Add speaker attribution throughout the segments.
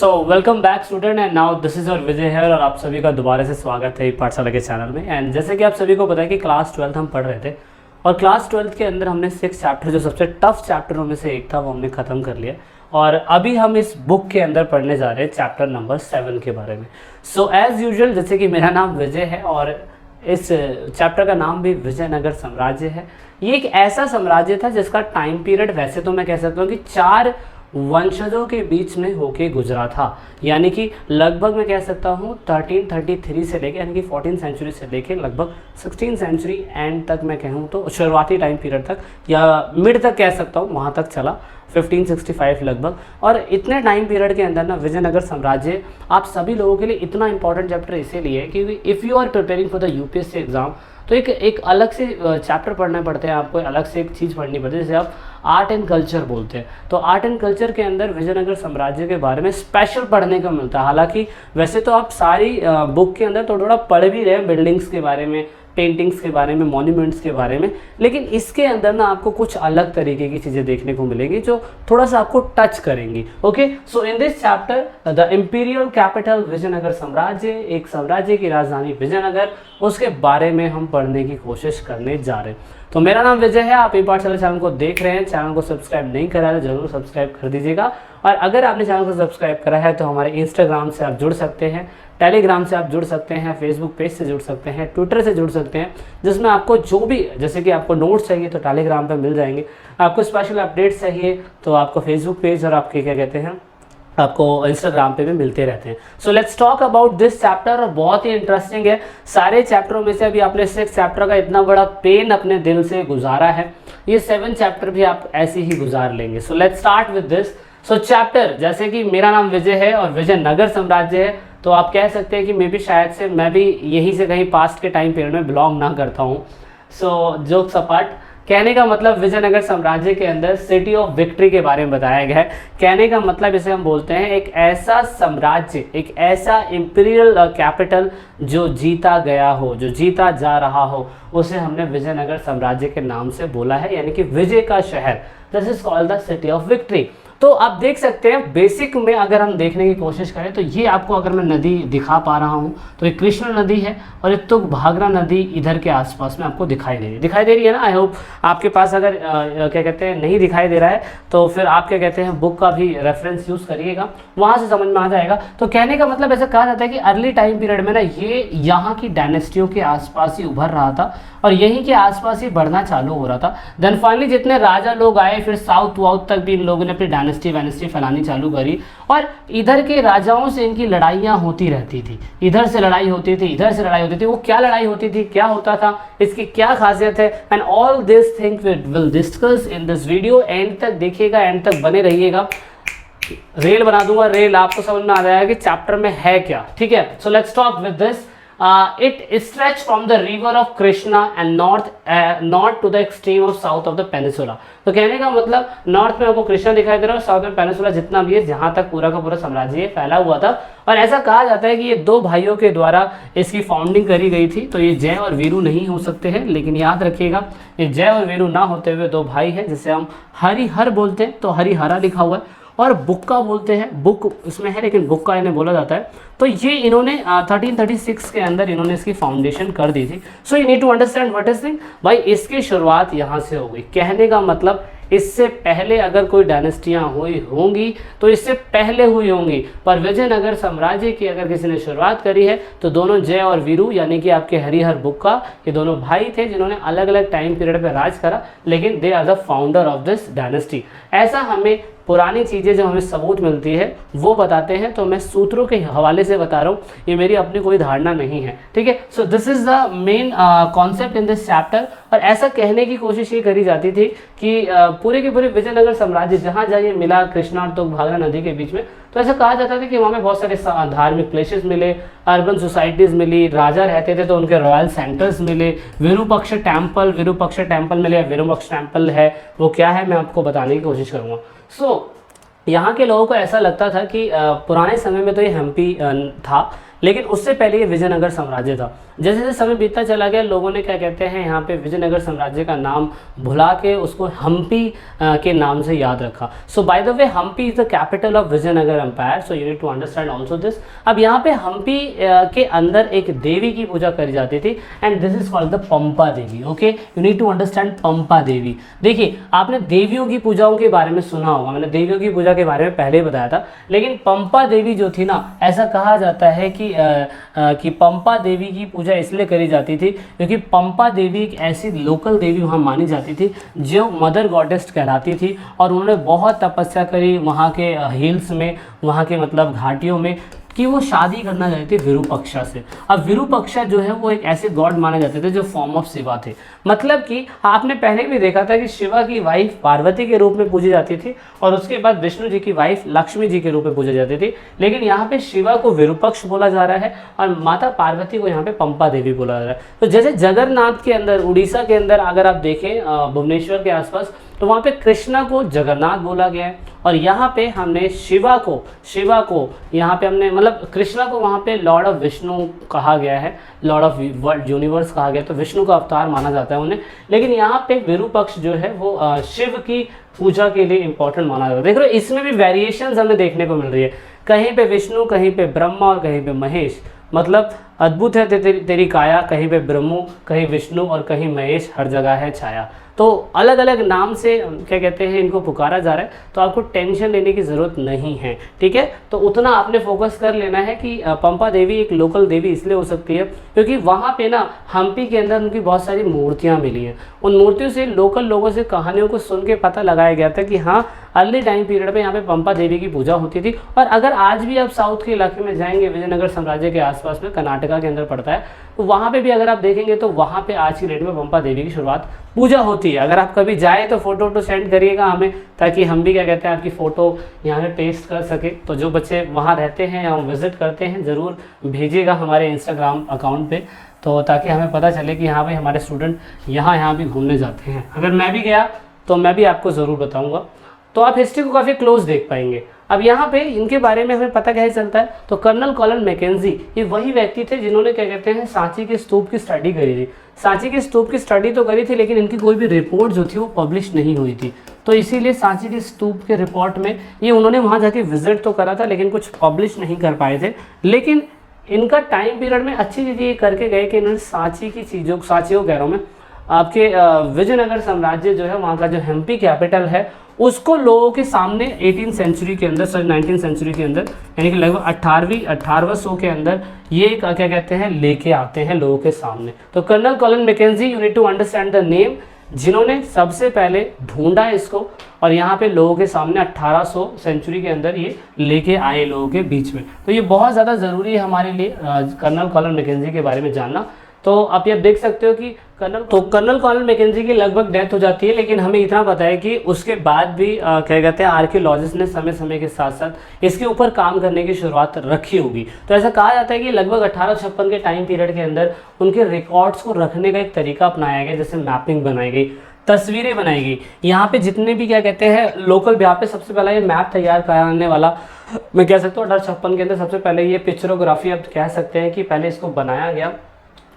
Speaker 1: Welcome back student and now this is your Vijay है और आप सभी का दोबारा से स्वागत है पाठशाला के चैनल में। एंड जैसे कि आप सभी को पता है कि क्लास 12th हम पढ़ रहे थे और क्लास 12th के अंदर हमने 6 चैप्टर जो सबसे टफ चैप्टरों में से एक था वो हमने ख़त्म कर लिया और अभी हम इस बुक के अंदर पढ़ने जा रहे हैं चैप्टर नंबर 7 के बारे में। सो एज़ यूजुअल जैसे कि मेरा नाम विजय है और इस चैप्टर का नाम भी विजयनगर साम्राज्य है। ये एक ऐसा साम्राज्य था जिसका टाइम पीरियड वैसे तो मैं कह सकता हूँ कि 4 वंशजों के बीच में होके गुजरा था, यानी कि लगभग मैं कह सकता हूँ 1333 से लेके यानी कि 14th सेंचुरी से लेके लगभग 16th सेंचुरी एंड तक मैं कहूँ तो शुरुआती टाइम पीरियड तक या मिड तक कह सकता हूँ, वहाँ तक चला 1565 लगभग। और इतने टाइम पीरियड के अंदर ना विजयनगर साम्राज्य आप सभी लोगों के लिए इतना इंपॉर्टेंट चैप्टर इसीलिए है क्योंकि if you are preparing for the UPSC exam तो एक अलग से चैप्टर पढ़ने पड़ते हैं, आपको अलग से एक चीज़ पढ़नी पड़ती है जिसे आप आर्ट एंड कल्चर बोलते हैं। तो आर्ट एंड कल्चर के अंदर विजयनगर साम्राज्य के बारे में स्पेशल पढ़ने को मिलता है। हालांकि वैसे तो आप सारी बुक के अंदर थोड़ा पढ़ भी रहे हैं बिल्डिंग्स के बारे में, पेंटिंग्स के बारे में, मॉन्यूमेंट्स के बारे में, लेकिन इसके अंदर ना आपको कुछ अलग तरीके की चीज़ें देखने को मिलेंगी जो थोड़ा सा आपको टच करेंगी। Okay, so in this chapter the imperial capital Vijayanagara साम्राज्य, एक साम्राज्य की राजधानी विजयनगर, उसके बारे में हम पढ़ने की कोशिश करने जा रहे हैं। तो मेरा नाम विजय है, आप पाठशाला चैनल को देख रहे हैं, चैनल को सब्सक्राइब नहीं करा है तो जरूर सब्सक्राइब कर दीजिएगा। और अगर आपने चैनल को सब्सक्राइब करा है तो हमारे इंस्टाग्राम से आप जुड़ सकते हैं, टेलीग्राम से आप जुड़ सकते हैं, फेसबुक पेज से जुड़ सकते हैं, ट्विटर से जुड़ सकते हैं, जिसमें आपको जो भी जैसे कि आपको नोट्स चाहिए तो टेलीग्राम पर मिल जाएंगे, आपको स्पेशल अपडेट्स चाहिए तो आपको फेसबुक पेज और आपके क्या कहते हैं आपको इंस्टाग्राम पे भी मिलते रहते हैं। So let's talk about this chapter और बहुत ही इंटरेस्टिंग है। सारे चैप्टरों में से अभी आपने 6 चैप्टर का इतना बड़ा पेन अपने दिल से गुजारा है, ये 7 चैप्टर भी आप ऐसे ही गुजार लेंगे। So let's start with this. So chapter जैसे कि मेरा नाम विजय है और विजयनगर साम्राज्य है तो आप कह सकते हैं कि मे भी शायद से मैं भी यहीं से कहीं पास्ट के टाइम पीरियड में बिलोंग ना करता हूँ। सो जोक्स अपार्ट, कहने का मतलब विजयनगर साम्राज्य के अंदर सिटी ऑफ विक्ट्री के बारे में बताया गया है। कहने का मतलब इसे हम बोलते हैं एक ऐसा साम्राज्य, एक ऐसा इंपीरियल कैपिटल जो जीता गया हो, जो जीता जा रहा हो, उसे हमने विजयनगर साम्राज्य के नाम से बोला है, यानी कि विजय का शहर। This is called the city of victory. तो आप देख सकते हैं बेसिक में अगर हम देखने की कोशिश करें तो ये आपको अगर मैं नदी दिखा पा रहा हूँ तो एक कृष्ण नदी है और एक तुंगभद्रा नदी इधर के आसपास में आपको दिखाई दे रही है ना। आई होप आपके पास अगर क्या कहते हैं नहीं दिखाई दे रहा है तो फिर आप क्या कहते हैं बुक का भी रेफरेंस यूज़ करिएगा, वहाँ से समझ में आ जाएगा। तो कहने का मतलब ऐसा कहा जाता है कि अर्ली टाइम पीरियड में ना ये यहाँ की डायनेस्टियों के आसपास ही उभर रहा था और यहीं के आसपास ही बढ़ना चालू हो रहा था। देन फाइनली जितने राजा लोग आए फिर साउथ वाउथ तक भी इन लोगों ने अपनी डायनेस्टी फैलानी चालू करी और इधर के राजाओं से इनकी लड़ाइयाँ होती रहती थी, इधर से लड़ाई होती थी, इधर से लड़ाई होती थी। वो क्या लड़ाई होती थी, क्या होता था, इसकी क्या खासियत है, and all this thing will discuss in this video. And तक देखिएगा, एंड तक बने रहिएगा। रेल बना दूंगा, रेल आपको समझ में आ जाएगा कि चैप्टर में है क्या। ठीक है, so let's talk with this. It stretched from the river of Krishna and north to the extreme of south of the peninsula। तो कहने का मतलब नॉर्थ में आपको कृष्णा दिखाई दे रहा है और साउथ में पेनिसुला जितना भी है जहाँ तक पूरा का पूरा साम्राज्य फैला हुआ था। और ऐसा कहा जाता है कि ये 2 भाइयों के द्वारा इसकी फाउंडिंग करी गई थी। तो ये जय और वीरू नहीं हो सकते हैं, लेकिन याद रखिएगा ये जय और वीरू ना होते हुए 2 भाई हैं जिसे हम हरिहर बोलते हैं। तो हरिहरा लिखा हुआ है और बुक्का बोलते हैं, बुक इसमें है लेकिन बुक्का इन्हें बोला जाता है। तो ये इन्होंने 1336 के अंदर इन्होंने इसकी फाउंडेशन कर दी थी। So you need to understand what is thing भाई, इसकी शुरुआत यहाँ से हो गई। कहने का मतलब इससे पहले अगर कोई डायनेस्टियाँ हुई होंगी तो इससे पहले हुई होंगी, पर विजयनगर साम्राज्य की अगर किसी ने शुरुआत करी है तो दोनों जय और वीरू यानी कि आपके हरिहर बुक्का ये दोनों भाई थे जिन्होंने अलग अलग टाइम पीरियड पे राज करा, लेकिन they are the founder of this dynasty. ऐसा हमें पुरानी चीज़ें जो हमें सबूत मिलती है वो बताते हैं, तो मैं सूत्रों के हवाले से बता रहा हूँ, ये मेरी अपनी कोई धारणा नहीं है। ठीक है, so this is the main concept in this chapter. और ऐसा कहने की कोशिश ये करी जाती थी कि पूरे के पूरे विजयनगर साम्राज्य जहाँ जहाँ ये मिला कृष्णा और तुंगभद्रा नदी के बीच में, तो ऐसा कहा जाता था कि वहाँ में बहुत सारे धार्मिक प्लेसेस मिले, अर्बन सोसाइटीज़ मिली, राजा रहते थे तो उनके रॉयल सेंटर्स मिले, विरूपक्ष टेम्पल मिले। विरूपक्ष टेम्पल है वो क्या है मैं आपको बताने की कोशिश करूँगा। सो यहाँ के लोगों को ऐसा लगता था कि पुराने समय में तो ये हम्पी था, लेकिन उससे पहले ये विजयनगर साम्राज्य था। जैसे जैसे समय बीतता चला गया, लोगों ने क्या कहते हैं यहाँ पे विजयनगर साम्राज्य का नाम भुला के उसको हम्पी के नाम से याद रखा। So by the way Hampi is the capital of Vijayanagar empire, so you need to understand also this. अब यहाँ पे हम्पी के अंदर एक देवी की पूजा करी जाती थी and this is called the Pampa Devi. Okay, you need to understand Pampa Devi. देखिए आपने देवियों की पूजाओं के बारे में सुना होगा, मैंने देवियों की पूजा के बारे में पहले ही बताया था, लेकिन पंपा देवी जो थी ना, ऐसा कहा जाता है कि पंपा देवी की पूजा इसलिए करी जाती थी क्योंकि पंपा देवी एक ऐसी लोकल देवी वहाँ मानी जाती थी जो मदर गॉडेस कहलाती थी, और उन्होंने बहुत तपस्या करी वहाँ के हिल्स में, वहाँ के मतलब घाटियों में, कि वो शादी करना चाहते थे विरूपक्षा से। अब विरूपक्षा जो है वो एक ऐसे गॉड माने जाते थे जो फॉर्म ऑफ शिवा थे। मतलब कि आपने पहले भी देखा था कि शिवा की वाइफ पार्वती के रूप में पूजी जाती थी और उसके बाद विष्णु जी की वाइफ लक्ष्मी जी के रूप में पूजी जाती थी, लेकिन यहाँ पे शिवा को विरूपक्ष बोला जा रहा है और माता पार्वती को यहाँ पे पंपा देवी बोला जा रहा है। तो जैसे जगन्नाथ के अंदर, उड़ीसा के अंदर अगर आप देखें भुवनेश्वर के आसपास, तो वहाँ पे कृष्णा को जगन्नाथ बोला गया है, और यहाँ पे हमने शिवा को यहाँ पे हमने मतलब कृष्णा को वहाँ पे लॉर्ड ऑफ विष्णु कहा गया है, लॉर्ड ऑफ वर्ल्ड यूनिवर्स कहा गया, तो विष्णु का अवतार माना जाता है उन्हें। लेकिन यहाँ पे विरूपक्ष जो है वो शिव की पूजा के लिए इंपॉर्टेंट माना जाता है। देख रहे हो इसमें भी वेरिएशंस हमें देखने को मिल रही है, कहीं पे विष्णु, कहीं पे ब्रह्मा और कहीं पे महेश। मतलब अद्भुत है तेरी काया, कहीं पे ब्रह्मो, कहीं विष्णु और कहीं महेश, हर जगह है छाया। तो अलग अलग नाम से क्या कहते हैं इनको पुकारा जा रहा है, तो आपको टेंशन लेने की ज़रूरत नहीं है, ठीक है। तो उतना आपने फोकस कर लेना है कि पंपा देवी एक लोकल देवी इसलिए हो सकती है क्योंकि वहाँ पे ना हम्पी के अंदर उनकी बहुत सारी मूर्तियाँ मिली हैं। उन मूर्तियों से लोकल लोगों से कहानियों को सुन के पता लगाया गया था कि हाँ अर्ली टाइम पीरियड में यहाँ पे पंपा देवी की पूजा होती थी। और अगर आज भी आप साउथ के इलाके में जाएंगे, विजयनगर साम्राज्य के आसपास में, कर्नाटका के अंदर पड़ता है, तो वहाँ पे भी अगर आप देखेंगे तो वहाँ पे आज की डेट में पंपा देवी की शुरुआत पूजा होती है। अगर आप कभी जाए तो फोटो वोटो सेंड करिएगा हमें, ताकि हम भी क्या कहते हैं आपकी फ़ोटो यहाँ पे पेस्ट कर सके। तो जो बच्चे वहाँ रहते हैं या विज़िट करते हैं ज़रूर भेजिएगा हमारे इंस्टाग्राम अकाउंट पे, तो ताकि हमें पता चले कि हाँ भाई हमारे स्टूडेंट यहाँ भी घूमने जाते हैं। अगर मैं भी गया तो मैं भी आपको ज़रूर बताऊँगा, तो आप हिस्ट्री को काफ़ी क्लोज देख पाएंगे। अब यहाँ पे इनके बारे में हमें पता कैसे चलता है, तो कर्नल कॉलन मैकेंजी ये वही व्यक्ति थे जिन्होंने क्या कहते हैं सांची के स्तूप की स्टडी करी थी। सांची के स्तूप की स्टडी तो करी थी, लेकिन इनकी कोई भी रिपोर्ट जो थी वो पब्लिश नहीं हुई थी, तो इसीलिए सांची के स्तूप के रिपोर्ट में ये उन्होंने वहाँ जाके विजिट तो करा था लेकिन कुछ पब्लिश नहीं कर पाए थे। लेकिन इनका टाइम पीरियड में अच्छी चीज़ ये करके गए कि इन्होंने सांची की चीज़ों, सांची को कह रहा हूँ मैं, आपके विजयनगर साम्राज्य जो है वहाँ का जो हम्पी कैपिटल है उसको लोगों के सामने 18th सेंचुरी के अंदर, सॉरी 19th सेंचुरी के अंदर, यानी कि लगभग 18वीं सौ के अंदर ये क्या कहते हैं लेके आते हैं लोगों के सामने। तो colonel Colin Mackenzie, you need to understand the name, जिन्होंने सबसे पहले ढूंढा इसको और यहाँ पे लोगों के सामने 1800 सेंचुरी के अंदर ये लेके आए लोगों के बीच में। तो ये बहुत ज़्यादा ज़रूरी है हमारे लिए कर्नल कॉलन मैकेंजी के बारे में जानना। तो आप ये देख सकते हो कि कर्नल कॉलन मैकेंजी की लगभग डेथ हो जाती है, लेकिन हमें इतना पता है कि उसके बाद भी क्या कहते हैं आर्कियोलॉजिस्ट ने समय समय के साथ साथ इसके ऊपर काम करने की शुरुआत रखी होगी। तो ऐसा कहा जाता है कि लगभग 1856 के टाइम पीरियड के अंदर उनके रिकॉर्ड्स को रखने का एक तरीका अपनाया गया, जैसे मैपिंग बनाई गई, तस्वीरें बनाई गई। यहाँ पे जितने भी क्या कहते हैं लोकल, यहाँ पे सबसे पहला ये मैप तैयार कराने वाला मैं कह सकता हूँ 1856 के अंदर सबसे पहले ये पिक्चरोग्राफी आप कह सकते हैं कि पहले इसको बनाया गया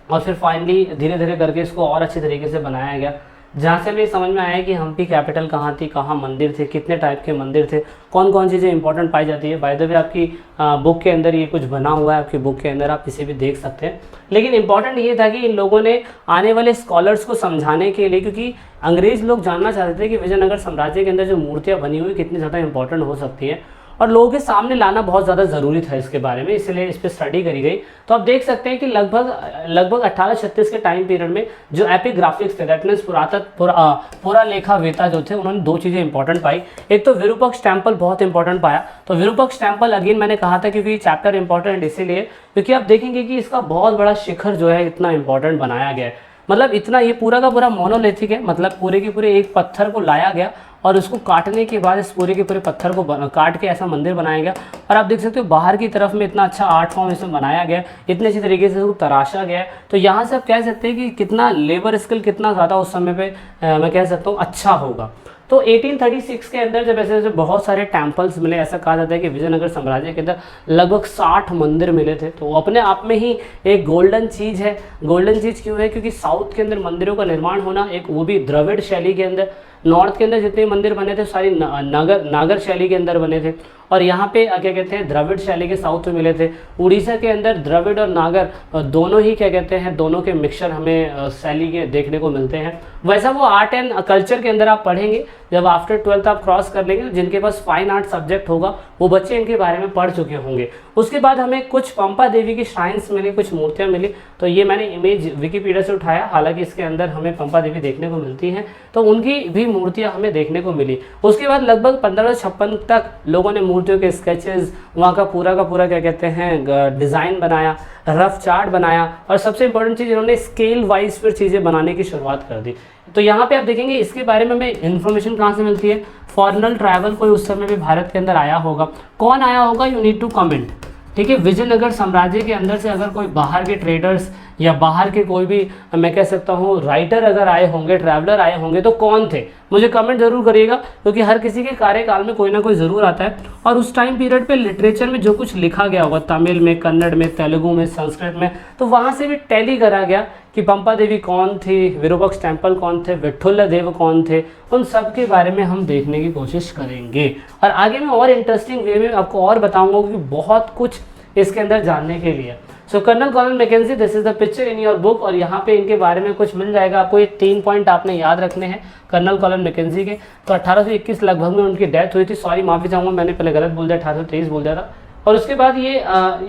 Speaker 1: और फिर फाइनली धीरे धीरे करके इसको और अच्छे तरीके से बनाया गया, जहाँ से भी समझ में आया कि हम्पी कैपिटल कहाँ थी, कहाँ मंदिर थे, कितने टाइप के मंदिर थे, कौन कौन चीज़ें इंपॉर्टेंट पाई जाती है। बाय द वे आपकी बुक के अंदर ये कुछ बना हुआ है, आपकी बुक के अंदर आप इसे भी देख सकते हैं। लेकिन इंपॉर्टेंट ये था कि इन लोगों ने आने वाले स्कॉलर्स को समझाने के लिए, क्योंकि अंग्रेज लोग जानना चाहते थे कि विजयनगर साम्राज्य के अंदर जो मूर्तियाँ बनी हुई कितनी ज़्यादा इंपॉर्टेंट हो सकती हैं, और लोगों के सामने लाना बहुत ज़्यादा ज़रूरी था इसके बारे में, इसलिए इस पर स्टडी करी गई। तो आप देख सकते हैं कि लगभग 1836 के टाइम पीरियड में जो एपिग्राफिक्स थे, दैट मीन्स पुरा लेखा वेता जो थे, उन्होंने दो चीज़ें इंपॉर्टेंट पाई। एक तो विरूपक्ष टेम्पल बहुत इंपॉर्टेंट पाया। तो विरूपक्ष टेम्पल अगेन मैंने कहा था क्योंकि चैप्टर इंपॉर्टेंट इसीलिए क्योंकि आप देखेंगे कि इसका बहुत बड़ा शिखर जो है इतना इंपॉर्टेंट बनाया गया है। मतलब इतना ये पूरा का पूरा मोनोलिथिक है, मतलब पूरे के पूरे एक पत्थर को लाया गया और उसको काटने के बाद इस पूरे के पूरे पत्थर को काट के ऐसा मंदिर बनाया गया। और आप देख सकते हो बाहर की तरफ में इतना अच्छा आर्ट फॉर्म इसमें बनाया गया, इतने अच्छे तरीके से इसको तराशा गया है। तो यहाँ से आप कह सकते हैं कि कितना लेबर स्किल कितना ज़्यादा उस समय पे मैं कह सकता हूँ अच्छा होगा। तो 1836 के अंदर जब ऐसे ऐसे बहुत सारे टेम्पल्स मिले, ऐसा कहा जाता है कि विजयनगर साम्राज्य के अंदर लगभग 60 मंदिर मिले थे। तो वो अपने आप में ही एक गोल्डन चीज़ है। गोल्डन चीज़ क्यों है? क्योंकि साउथ के अंदर मंदिरों का निर्माण होना, एक वो भी द्रविड़ शैली के अंदर। नॉर्थ के अंदर जितने मंदिर बने थे सारी नागर शैली के अंदर बने थे, और यहाँ पे क्या कहते हैं द्रविड़ शैली के साउथ में मिले थे। उड़ीसा के अंदर द्रविड़ और नागर दोनों ही क्या कहते हैं, दोनों के मिक्सचर हमें शैली के देखने को मिलते हैं। वैसा वो आर्ट एंड कल्चर के अंदर आप पढ़ेंगे जब आफ्टर 12th आप क्रॉस कर लेंगे, जिनके पास फाइन आर्ट सब्जेक्ट होगा वो बच्चे इनके बारे में पढ़ चुके होंगे। उसके बाद हमें कुछ पंपा देवी की श्राइन्स मिली, कुछ मूर्तियाँ मिली। तो ये मैंने इमेज विकीपीडिया से उठाया, हालांकि इसके अंदर हमें पंपा देवी देखने को मिलती हैं, तो उनकी भी मूर्तियाँ हमें देखने को मिली। उसके बाद लगभग 1556 तक लोगों ने मूर्तियों के स्केचेस, वहाँ का पूरा क्या कहते हैं डिज़ाइन बनाया, रफ चार्ट बनाया, और सबसे इंपॉर्टेंट चीज़ इन्होंने स्केल वाइज फिर चीज़ें बनाने की शुरुआत कर दी। तो यहाँ पे आप देखेंगे इसके बारे में हमें इन्फॉर्मेशन कहाँ से मिलती है, फॉरेनर ट्रैवल कोई उस समय भी भारत के अंदर आया होगा, कौन आया होगा, यू नीड टू कमेंट। ठीक है, विजयनगर साम्राज्य के अंदर से अगर कोई बाहर के ट्रेडर्स या बाहर के कोई भी मैं कह सकता हूँ राइटर अगर आए होंगे, ट्रैवलर आए होंगे, तो कौन थे, मुझे कमेंट जरूर करिएगा, क्योंकि हर किसी के कार्यकाल में कोई ना कोई ज़रूर आता है। और उस टाइम पीरियड पे लिटरेचर में जो कुछ लिखा गया होगा, तमिल में, कन्नड़ में, तेलुगु में, संस्कृत में, तो वहाँ से भी टैली करा गया कि पंपा देवी कौन थी, विरूपाक्ष टेम्पल कौन थे, विठुल्ल देव कौन थे, उन सब के बारे में हम देखने की कोशिश करेंगे। और आगे मैं और इंटरेस्टिंग वे में आपको और बताऊंगा, क्योंकि बहुत कुछ इसके अंदर जानने के लिए। So colonel Colin Mackenzie, this is the picture in your book, और यहाँ पे इनके बारे में कुछ मिल जाएगा आपको। ये 3 पॉइंट आपने याद रखने हैं कर्नल कॉलन मैकेंजी के। तो 1821 लगभग में उनकी डेथ हुई थी, सॉरी माफ़ी चाहूँगा, मैंने पहले गलत बोल दिया, 1823 बोल दिया था। और उसके बाद ये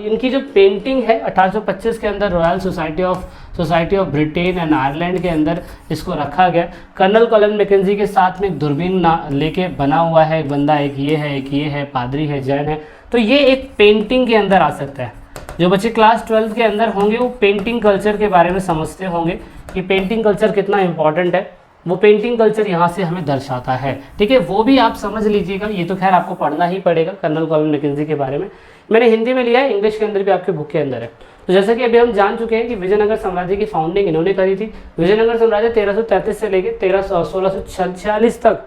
Speaker 1: इनकी जो पेंटिंग है 1825 के अंदर royal society of Britain and Ireland के अंदर इसको रखा गया। कर्नल कॉलन मैकेंजी के साथ में एक दूरबीन लेके बना हुआ है एक बंदा, एक ये है, पादरी है, जैन है। तो ये एक पेंटिंग के अंदर आ सकता है। जो बच्चे क्लास 12th के अंदर होंगे वो पेंटिंग कल्चर के बारे में समझते होंगे कि पेंटिंग कल्चर कितना इंपॉर्टेंट है, वो पेंटिंग कल्चर यहाँ से हमें दर्शाता है। ठीक है, वो भी आप समझ लीजिएगा, ये तो खैर आपको पढ़ना ही पड़ेगा कर्नल कॉलन मैकेंजी के बारे में। मैंने हिंदी में लिया है, इंग्लिश के अंदर भी आपके बुक के अंदर है। तो जैसा कि अभी हम जान चुके हैं कि विजयनगर साम्राज्य की फाउंडिंग इन्होंने करी थी। विजयनगर साम्राज्य 1333 से लेकर 1646 तक,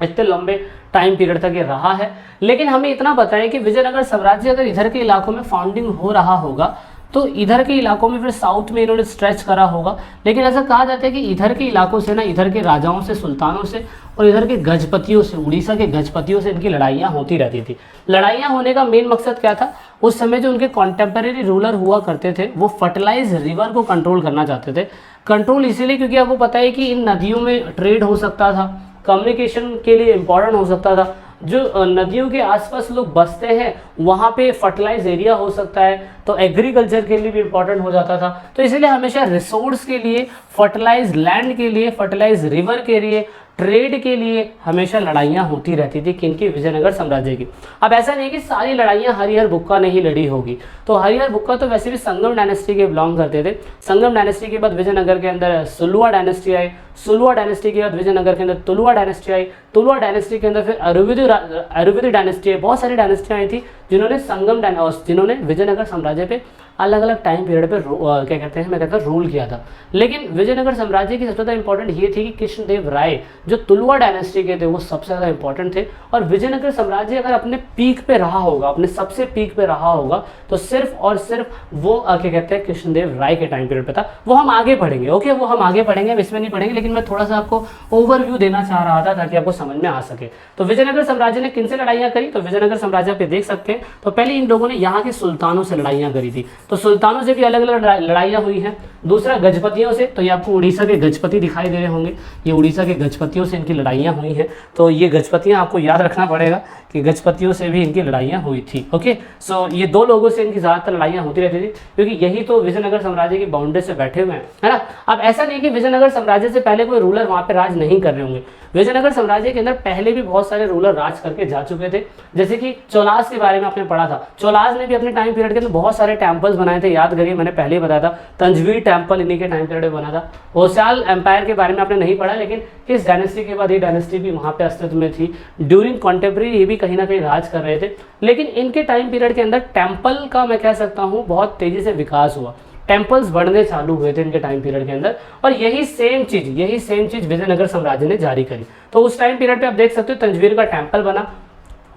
Speaker 1: इतने लंबे टाइम पीरियड तक ये रहा है। लेकिन हमें इतना बताएं कि विजयनगर साम्राज्य अगर इधर के इलाकों में फाउंडिंग हो रहा होगा तो इधर के इलाकों में फिर साउथ में इन्होंने स्ट्रेच करा होगा। लेकिन ऐसा कहा जाता है कि इधर के इलाकों से ना, इधर के राजाओं से, सुल्तानों से और इधर के गजपतियों से, उड़ीसा के गजपतियों से इनकी लड़ाइयाँ होती रहती थी। लड़ाइयाँ होने का मेन मकसद क्या था? उस समय जो उनके कॉन्टेम्परेरी रूलर हुआ करते थे वो फर्टिलाइज रिवर को कंट्रोल करना चाहते थे। कंट्रोल इसीलिए क्योंकि आपको पता है कि इन नदियों में ट्रेड हो सकता था, कम्युनिकेशन के लिए इम्पॉर्टेंट हो सकता था। जो नदियों के आसपास लोग बसते हैं वहाँ पे फर्टिलाइज एरिया हो सकता है, तो एग्रीकल्चर के लिए भी इम्पॉर्टेंट हो जाता था। तो इसलिए हमेशा रिसोर्स के लिए, फर्टिलाइज लैंड के लिए, फर्टिलाइज रिवर के लिए, ट्रेड के लिए हमेशा लड़ाइयाँ होती रहती थी किनकी? विजयनगर साम्राज्य की। अब ऐसा नहीं कि सारी लड़ाइयाँ हरिहर बुक्का ने ही लड़ी होगी। तो हरिहर बुक्का तो वैसे भी संगम डायनेस्टी के बिलोंग करते थे। संगम डायनेस्टी के बाद विजयनगर के अंदर सुलुआ डायनेस्टी आई, सुलुआ डायनेस्टी के बाद विजयनगर के अंदर तुलुआ डायनेस्टी आई, तुलुआ डायनेस्टी के अंदर फिर अरुविद डायनेस्टी आई। बहुत सारी डायनेस्टियाँ आई थी जिन्होंने विजयनगर साम्राज्य पे अलग अलग टाइम पीरियड पे क्या कहते हैं, मैं कहता हूँ रूल किया था। लेकिन विजयनगर साम्राज्य की सबसे ज़्यादा इंपॉर्टेंट ये थी कि कृष्णदेव राय जो तुलुआ डायनेस्टी के थे वो सबसे ज़्यादा इंपॉर्टेंट थे। और विजयनगर साम्राज्य अगर अपने पीक पे रहा होगा, अपने सबसे पीक पे रहा होगा, तो सिर्फ और सिर्फ वो क्या कहते हैं कृष्णदेव राय के टाइम पीरियड पे था। वो हम आगे पढ़ेंगे, ओके, वो हम आगे पढ़ेंगे, हम इसमें नहीं पढ़ेंगे, लेकिन मैं थोड़ा सा आपको ओवरव्यू देना चाह रहा था ताकि आपको समझ में आ सके। तो विजयनगर साम्राज्य ने किनसे लड़ाइयाँ करी? तो विजयनगर साम्राज्य पे देख सकते हैं। तो पहले इन लोगों ने यहाँ के सुल्तानों से लड़ाइयाँ करी थी। तो सुल्तानों से भी अलग अलग लड़ाइयाँ हुई हैं। दूसरा गजपतियों से, तो ये आपको उड़ीसा के गजपति दिखाई दे रहे होंगे, ये उड़ीसा के गजपतियों से इनकी लड़ाइयाँ हुई हैं। तो ये गजपतियाँ आपको याद रखना पड़ेगा कि गजपतियों से भी इनकी लड़ाइयाँ हुई थी। ओके, सो ये दो लोगों से इनकी ज़्यादातर लड़ाइयाँ होती रहती थी, क्योंकि यही तो विजयनगर साम्राज्य की बाउंड्री से बैठे हुए हैं, है ना। अब ऐसा नहीं कि विजयनगर साम्राज्य से पहले कोई रूलर वहाँ पे राज नहीं कर रहे होंगे। विजयनगर साम्राज्य के अंदर पहले भी बहुत सारे रूलर राज करके जा चुके थे। जैसे कि चोलास के बारे में आपने पढ़ा था, चोलास ने भी अपने टाइम पीरियड के अंदर बहुत सारे टेम्पल्स बनाए थे। याद करिए, मैंने पहले ही बताया था, तंजवीर टेम्पल इन्हीं के टाइम पीरियड में बना था। होयसाल एम्पायर के बारे में आपने नहीं पढ़ा, लेकिन इस डायनेस्टी के बाद ये डायनेस्टी भी वहाँ पे अस्तित्व में थी। ड्यूरिंग कॉन्टेम्प्रेरी ये भी कहीं ना कहीं राज कर रहे थे। लेकिन इनके टाइम पीरियड के अंदर टेम्पल का मैं कह सकता हूँ बहुत तेजी से विकास हुआ। टेम्पल्स बढ़ने चालू हुए थे इनके टाइम पीरियड के अंदर, और यही सेम चीज़ विजयनगर साम्राज्य ने जारी करी। तो उस टाइम पीरियड पे आप देख सकते हो तंजवीर का टेम्पल बना।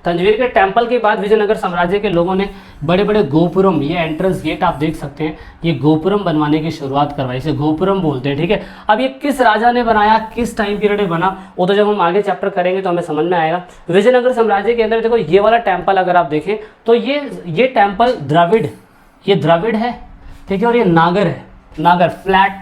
Speaker 1: तंजवीर के टेम्पल के बाद विजयनगर साम्राज्य के लोगों ने बड़े बड़े गोपुरम, ये एंट्रेंस गेट आप देख सकते हैं, ये गोपुरम बनवाने की शुरुआत करवाई, इसे गोपुरम बोलते हैं, ठीक है। अब ये किस राजा ने बनाया, किस टाइम पीरियड में बना, वो तो जब हम आगे चैप्टर करेंगे तो हमें समझ में आएगा। विजयनगर साम्राज्य के अंदर देखो ये वाला टेम्पल अगर आप देखें तो ये टेम्पल द्रविड़ है, ठीक है, और ये नागर फ्लैट,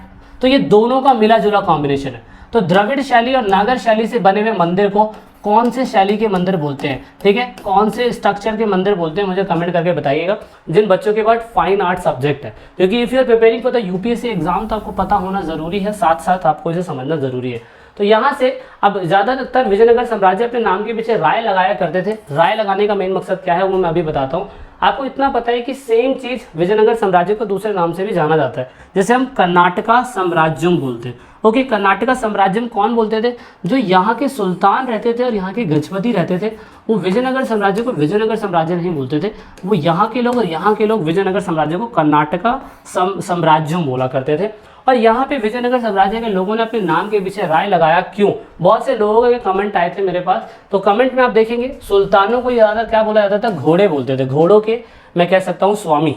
Speaker 1: तो ये दोनों का मिला जुला कॉम्बिनेशन है। तो द्रविड़ शैली और नागर शैली से बने हुए मंदिर को कौन से शैली के मंदिर बोलते हैं, ठीक है, कौन से स्ट्रक्चर के मंदिर बोलते हैं, मुझे कमेंट करके बताइएगा जिन बच्चों के पास फाइन आर्ट सब्जेक्ट है, क्योंकि if you are preparing for the UPSC exam तो आपको पता होना जरूरी है, साथ साथ आपको इसे समझना जरूरी है। तो यहाँ से अब ज़्यादातर विजयनगर साम्राज्य अपने नाम के पीछे राय लगाया करते थे। राय लगाने का मेन मकसद क्या है वो मैं अभी बताता हूँ। आपको इतना पता है कि सेम चीज़ विजयनगर साम्राज्य को दूसरे नाम से भी जाना जाता है, जैसे हम कर्नाटका साम्राज्यम बोलते हैं। ओके, कर्नाटका साम्राज्यम कौन बोलते थे, जो यहाँ के सुल्तान रहते थे और यहाँ के गजपति रहते थे, वो विजयनगर साम्राज्य को विजयनगर साम्राज्य नहीं बोलते थे, वो यहाँ के लोग और यहाँ के लोग विजयनगर साम्राज्य को कर्नाटका साम्राज्यम बोला करते थे। और यहाँ पे विजयनगर साम्राज्य के लोगों ने अपने नाम के पीछे राय लगाया, क्यों? बहुत से लोगों के कमेंट आए थे मेरे पास, तो कमेंट में आप देखेंगे सुल्तानों को ज़्यादा क्या बोला जाता था, घोड़े बोलते थे, घोड़ों के मैं कह सकता हूँ स्वामी।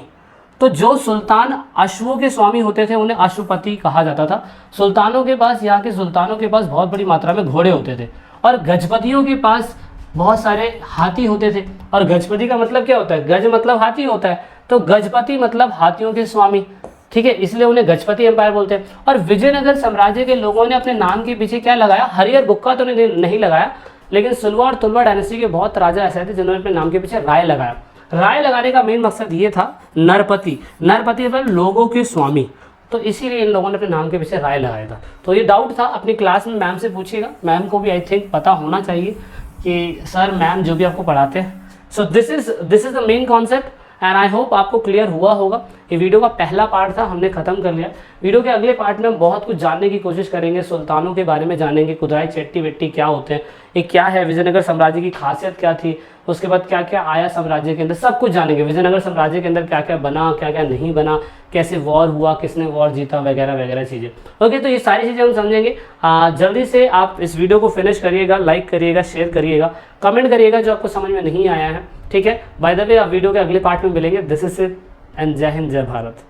Speaker 1: तो जो सुल्तान अश्वों के स्वामी होते थे उन्हें अश्वपति कहा जाता था। सुल्तानों के पास, यहाँ के सुल्तानों के पास बहुत बड़ी मात्रा में घोड़े होते थे, और गजपतियों के पास बहुत सारे हाथी होते थे। और गजपति का मतलब क्या होता है, गज मतलब हाथी होता है, तो गजपति मतलब हाथियों के स्वामी, ठीक है, इसलिए उन्हें गजपति एम्पायर बोलते हैं। और विजयनगर साम्राज्य के लोगों ने अपने नाम के पीछे क्या लगाया, हरिहर बुक्का तो नहीं लगाया, लेकिन सुलवा और तुलवा डायनेस्टी के बहुत राजा ऐसे थे जिन्होंने अपने नाम के पीछे राय लगाया। राय लगाने का मेन मकसद ये था, नरपति मतलब लोगों के स्वामी, तो इसीलिए इन लोगों ने अपने नाम के पीछे राय लगाया था। तो ये डाउट था, अपनी क्लास में मैम से पूछिएगा, मैम को भी आई थिंक पता होना चाहिए कि सर मैम जो भी आपको पढ़ाते हैं। So this is the main concept and I hope आपको क्लियर हुआ होगा। ये वीडियो का पहला पार्ट था, हमने खत्म कर लिया। वीडियो के अगले पार्ट में हम बहुत कुछ जानने की कोशिश करेंगे, सुल्तानों के बारे में जानेंगे, कुदराई चेट्टी वेट्टी क्या होते हैं, ये क्या है, विजयनगर साम्राज्य की खासियत क्या थी, उसके बाद क्या क्या आया साम्राज्य के अंदर, सब कुछ जानेंगे। विजयनगर साम्राज्य के अंदर क्या क्या बना, क्या क्या नहीं बना, कैसे वॉर हुआ, किसने वॉर जीता, वगैरह वगैरह चीज़ें। ओके, तो ये सारी चीज़ें हम समझेंगे। जल्दी से आप इस वीडियो को फिनिश करिएगा, लाइक करिएगा, शेयर करिएगा, कमेंट करिएगा जो आपको समझ में नहीं आया है, ठीक है। बाय द वे आप वीडियो के अगले पार्ट में मिलेंगे। दिस इज इट एंड जय हिंद, जय भारत।